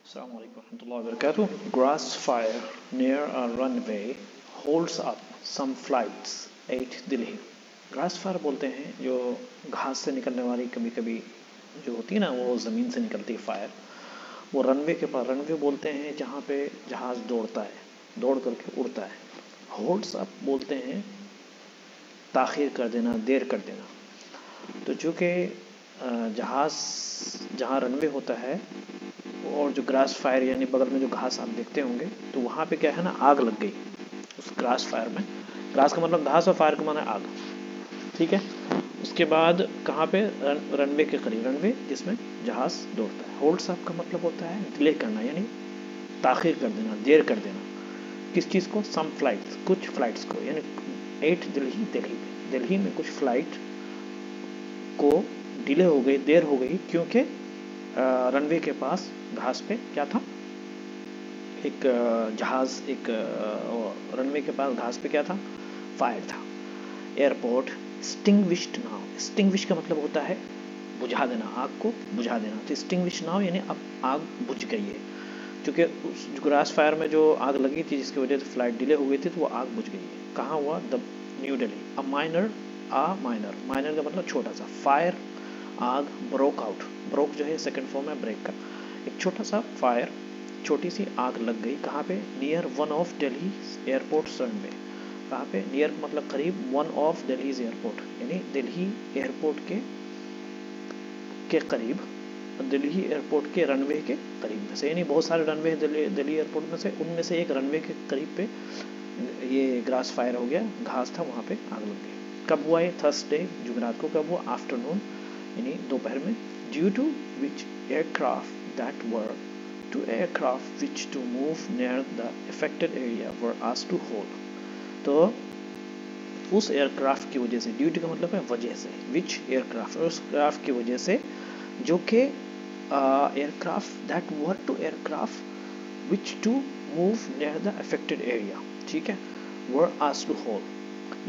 Assalamu alaikum warahmatullahi wabarakatuh. Grass fire near a runway holds up some flights at Delhi. Grass fire बोलते हैं जो घास से निकलने वाली कभी कभी जो होती है ना, वो ज़मीन से निकलती है फायर। वो रनवे के पास, रनवे बोलते हैं जहाँ पे जहाज़ दौड़ता है, दौड़ करके उड़ता है। होल्ड्स अप बोलते हैं ताख़ीर कर देना, देर कर देना। तो चूँकि जहाज़ जहाँ रनवे होता है और जो ग्रास फायर यानी बगल में जो घास आप देखते होंगे, तो वहाँ पे क्या है ना, आग लग गई उस ग्रास फायर में। ग्रास का मतलब घास और फायर का माना आग, ठीक है। उसके बाद कहाँ पे, रनवे के करीब, रनवे जिसमें जहाज़ दौड़ता है। होल्ड्स अप का मतलब होता है डिले करना, यानी ताख़ीर कर देना, देर कर देना। किस चीज़ को? सम फ्लाइट्स, कुछ फ्लाइट्स को, यानी एट दिल्ली, दिल्ली में कुछ फ्लाइट को डिले हो गई, देर हो गई, क्योंकि रनवे के पास घास पे क्या था, एक जहाज़, एक रनवे के पास घास पे क्या था, फायर था। एयरपोर्ट एक्सटिंग्विश्ड नाउ, एक्सटिंग्विश का मतलब होता है बुझा देना, आग को बुझा देना। तो एक्सटिंग्विश नाउ यानी अब आग बुझ गई है, क्योंकि उस ग्रास फायर में जो आग लगी थी जिसकी वजह से फ्लाइट डिले हो गई थी, तो वो आग बुझ गई है। कहाँ हुआ? The new Delhi. A minor का मतलब छोटा सा, फायर आग, ब्रोक आउट, ब्रोक जो है सेकंड फॉर्म है ब्रेक का, एक छोटा सा फायर, छोटी सी आग लग गई। कहाँ पे? Near one of Delhi airport runway. कहाँ पे? नियर मतलब करीब, वन ऑफ दिल्ली एयरपोर्ट यानी दिल्ली एयरपोर्ट के करीब, दिल्ली एयरपोर्ट के रनवे के करीब में से, यानी बहुत सारे रनवे हैं दिल्ली एयरपोर्ट में से, उनमें से एक रनवे के करीब पे ये ग्रास फायर हो गया, घास था वहाँ पे आग लग गई। कब हुआ ये? थर्सडे, जुमेरात को। कब हुआ? आफ्टरनून यानी दोपहर में। Due to which aircraft that were to aircraft which to move near the affected area were asked to hold. तो उस एयरक्राफ्ट की वजह से, ड्यूटी का मतलब है वजह से, विच एयरक्राफ्ट, उस क्राफ्ट की वजह से जो कि aircraft that were to aircraft which to move near the affected area, ठीक है, वर आस्क्ड टू होल्ड,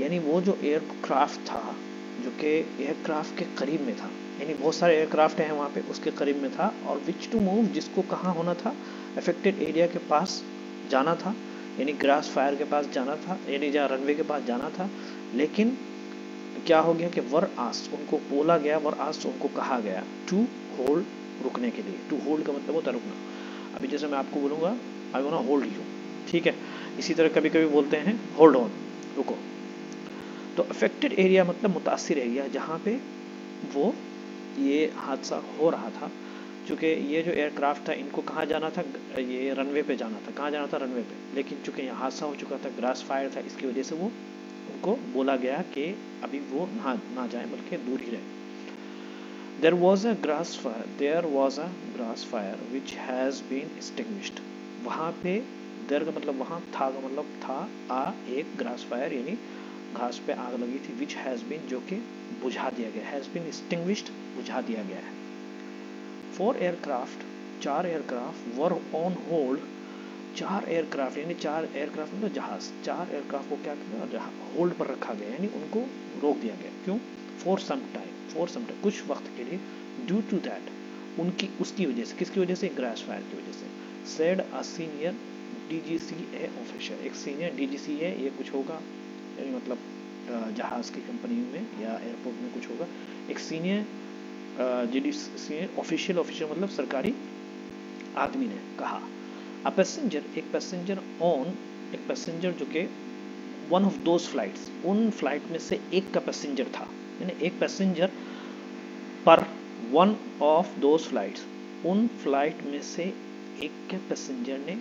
यानी वो जो एयरक्राफ्ट था जो कि एयरक्राफ्ट के करीब में था, यानी बहुत सारे एयरक्राफ्ट हैं वहाँ पे, उसके करीब में था, और विच टू मूव जिसको कहाँ होना था, अफेक्टेड एरिया के पास जाना था, यानी ग्रास फायर के पास जाना था, यानी जहाँ रनवे के पास जाना था। लेकिन क्या हो गया कि वर आस्क्ड, उनको बोला गया, वर आस्क्ड उनको कहा गया, टू होल्ड, रुकने के लिए। टू होल्ड का मतलब होता है रुकना। अभी जैसे मैं आपको बोलूँगा I want to hold you, ठीक है, इसी तरह कभी कभी बोलते हैं होल्ड ऑन, रुको। तो अफेक्टेड एरिया मतलब मुतासिर एरिया, जहाँ पे वो ये हादसा हो रहा था। चूँकि ये जो एयरक्राफ्ट था, इनको कहाँ जाना था? ये रनवे पे जाना था। कहाँ जाना था? रनवे पे। लेकिन चूँकि यहाँ हादसा हो चुका था, ग्रास फायर था, इसकी वजह से वो उनको बोला गया कि अभी वो ना जाए, बल्कि दूर ही रहे। There was a grass fire which has been extinguished. वहाँ पे, देर का मतलब वहाँ, था का मतलब था, एक ग्रास फायर यानी घास पे आग लगी थी, which has been जो कि बुझा दिया गया, has been extinguished बुझा दिया गया है। 4 aircraft, 4 aircraft were on hold, 4 aircraft यानी 4 एयरक्राफ्ट मतलब जहाज, 4 एयरक्राफ्ट को क्या किया? होल्ड पर रखा गया, यानी उनको रोक दिया गया। क्यों? फॉर सम टाइम, कुछ वक्त के लिए। ड्यू टू दैट, उसकी वजह से, किसकी वजह से? ग्रास फायर की वजह से। Said a senior DGCA officer, एक सीनियर DGCA, ये कुछ होगा यानी मतलब जहाज़ की कंपनी में या एयरपोर्ट में कुछ होगा, एक सीनियर ऑफिशियल मतलब सरकारी आदमी ने कहा। अ पैसेंजर, एक पैसेंजर जो कि वन ऑफ दोज फ्लाइट्स, उन फ्लाइट में से एक का पैसेंजर था, यानी एक पैसेंजर पर वन ऑफ दोज फ्लाइट्स, उन फ्लाइट में से एक के पैसेंजर ने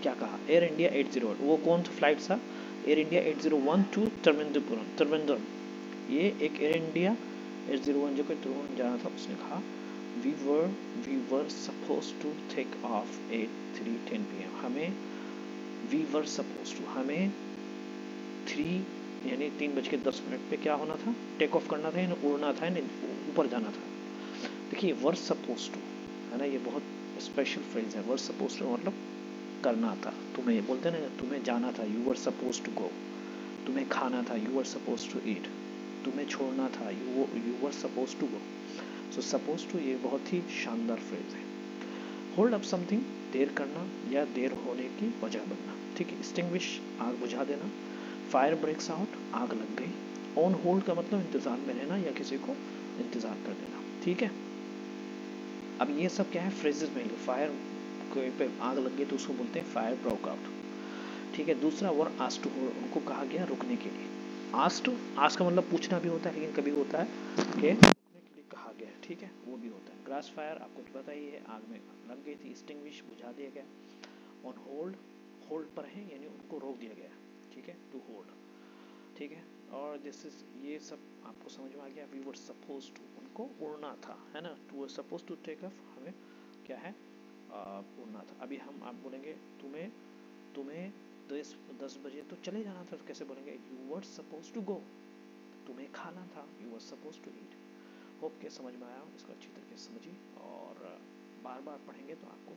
क्या कहा? एयर इंडिया 801, वो कौन सा फ्लाइट था? Air India 801 to Trivandrum. ये एक एयर इंडिया 801 जो कि त्रिवेंद्रम जाना था, उसने कहा we were supposed to take off at 3:10 PM. हमें 3 यानी 3:10 पे क्या होना था? टेक ऑफ करना था, यानी उड़ना था, यानी ऊपर जाना था। देखिए वर सपोज टू है ना, ये बहुत स्पेशल फ्रेज है। वर सपोज टू मतलब करना था, तुम्हें बोलते हैं ना, तुम्हें जाना था, you were suppose to go, तुम्हें खाना था, you were suppose to eat, तुम्हें छोड़ना था, you were suppose to go. So suppose to ये बहुत ही शानदार फ्रेज है। होल्ड अप समथिंग देर करना या देर होने की वजह बनना। ठीक है, एक्सटिंग्विश आग बुझा देना, फायर ब्रेक्स आउट आग लग गई, ऑन होल्ड का मतलब इंतज़ार में रहना या किसी को इंतज़ार कर देना। ठीक है, अब ये सब क्या है फ्रेजेस में, फायर पे आग लग गई तो उसको बोलते हैं फायर ब्रोक आउट। ठीक है, दूसरा वर आस्ट टू होल्ड, उनको कहा गया रुकने के लिए। आस्ट का मतलब पूछना भी होता है, लेकिन कभी होता है कि रुकने के लिए कहा गया। ठीक है, वो भी होता है। ग्रास फायर आपको तो पता ही है, आग में लग गई थी, एक्सटिंग्विश बुझा दिया गया। ऑन होल्ड, होल्ड पर है यानी उनको रोक दिया गया। ठीक है, टू होल्ड। ठीक है, और दिस इज, ये सब आपको समझ में आ गया। वी वर सपोज टू, उनको उड़ना था, है ना, to were suppose to take off, हमें क्या है उड़ना था। अभी हम आप बोलेंगे तुम्हें तुम्हें 10 बजे तो चले जाना था, तो कैसे बोलेंगे, you were suppose to go, तुम्हें खाना था, you were suppose to eat. Hope के समझ में आया, इसको अच्छी तरीके से समझिए और बार बार पढ़ेंगे तो आपको